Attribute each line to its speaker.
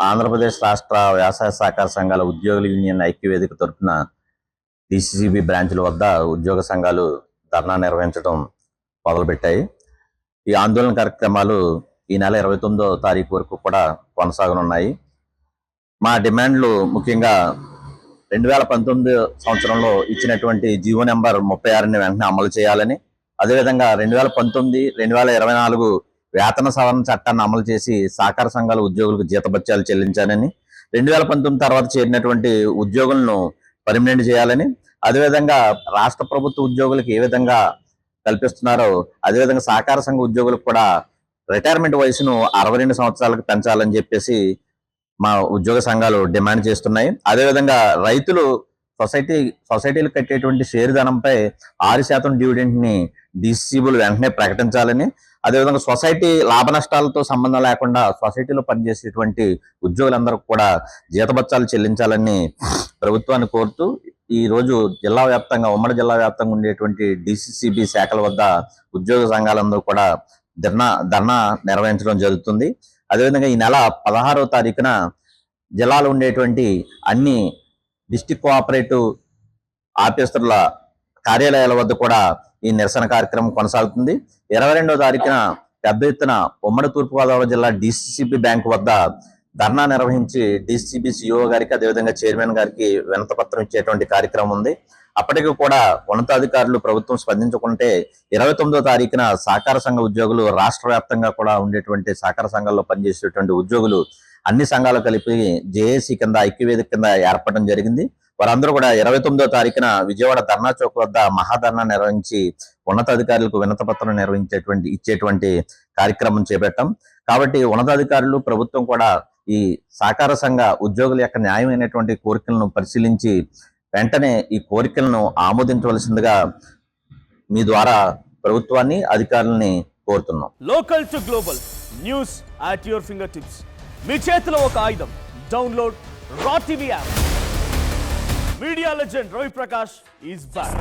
Speaker 1: ఆంధ్రప్రదేశ్ రాష్ట్ర వ్యవసాయ సహకార సంఘాల ఉద్యోగుల యూనియన్ ఐక్యవేదిక తరఫున డిసిసిబి బ్రాంచ్ల వద్ద ఉద్యోగ సంఘాలు ధర్నా నిర్వహించడం మొదలుపెట్టాయి. ఈ ఆందోళన కార్యక్రమాలు ఈ నెల 29వ తారీఖు వరకు కూడా కొనసాగనున్నాయి. మా డిమాండ్లు ముఖ్యంగా 2019 సంవత్సరంలో ఇచ్చినటువంటి జీవో నెంబర్ 36ని వెంటనే అమలు చేయాలని, అదేవిధంగా 2019, 2024 వేతన సవరణ చట్టాన్ని అమలు చేసి సహకార సంఘాల ఉద్యోగులకు జీతభత్యాలు చెల్లించాలని, 2019 తర్వాత చేరినటువంటి ఉద్యోగులను పర్మనెంట్ చేయాలని, అదేవిధంగా రాష్ట్ర ప్రభుత్వ ఉద్యోగులకు ఏ విధంగా కల్పిస్తున్నారో అదేవిధంగా సహకార సంఘ ఉద్యోగులకు కూడా రిటైర్మెంట్ వయసును 62 సంవత్సరాలకు పెంచాలని చెప్పేసి మా ఉద్యోగ సంఘాలు డిమాండ్ చేస్తున్నాయి. అదేవిధంగా రైతులు సొసైటీలు కట్టేటువంటి షేర్ ధనంపై 6% డివిడెంట్ని డిసిసిబుల్ వెంటనే ప్రకటించాలని, అదేవిధంగా సొసైటీ లాభ నష్టాలతో సంబంధం లేకుండా సొసైటీలో పనిచేసేటువంటి ఉద్యోగులందరూ కూడా జీతభత్యాలు చెల్లించాలని ప్రభుత్వాన్ని కోరుతూ ఈ రోజు జిల్లా వ్యాప్తంగా ఉమ్మడి జిల్లా వ్యాప్తంగా ఉండేటువంటి డిసిసిబి శాఖల వద్ద ఉద్యోగ సంఘాలందరూ కూడా ధర్నా నిర్వహించడం జరుగుతుంది. అదేవిధంగా ఈ నెల 16వ తారీఖున జిల్లాలో ఉండేటువంటి అన్ని డిస్ట్రిక్ట్ కోఆపరేటివ్ ఆఫీసర్ల కార్యాలయాల వద్ద కూడా ఈ నిరసన కార్యక్రమం కొనసాగుతుంది. 22వ తారీఖున పెద్ద ఎత్తున ఉమ్మడి తూర్పుగోదావరి జిల్లా డిసిసిబి బ్యాంక్ వద్ద ధర్నా నిర్వహించి డిసిసిబి సిఇఓ గారికి అదేవిధంగా చైర్మన్ గారికి వినతిపత్రం ఇచ్చేటువంటి కార్యక్రమం ఉంది. అప్పటికి కూడా ఉన్నతాధికారులు ప్రభుత్వం స్పందించుకుంటే 29వ తారీఖున సహకార సంఘ ఉద్యోగులు రాష్ట్ర వ్యాప్తంగా కూడా ఉండేటువంటి సహకార సంఘాల్లో పనిచేసేటువంటి ఉద్యోగులు అన్ని సంఘాలు కలిపి జేఏసీ కింద ఐక్యవేదిక కింద ఏర్పడడం జరిగింది. వారందరూ కూడా 29వ తారీఖున విజయవాడ ధర్నా చౌక్ వద్ద మహాధర్నా నిర్వహించి ఉన్నతాధికారులకు వినతిపత్రం ఇచ్చేటువంటి కార్యక్రమం చేపట్టాం. కాబట్టి ఉన్నతాధికారులు ప్రభుత్వం కూడా ఈ సహకార సంఘ ఉద్యోగుల యొక్క న్యాయమైనటువంటి కోరికలను పరిశీలించి వెంటనే ఈ కోరికలను ఆమోదించవలసిందిగా మీ ద్వారా ప్రభుత్వాన్ని అధికారులని కోరుతున్నాం.
Speaker 2: Local to global news at your fingertips. మీ చేతిలో ఒక ఆయుధం. Download Raw TV app. Media legend Ravi Prakash is back.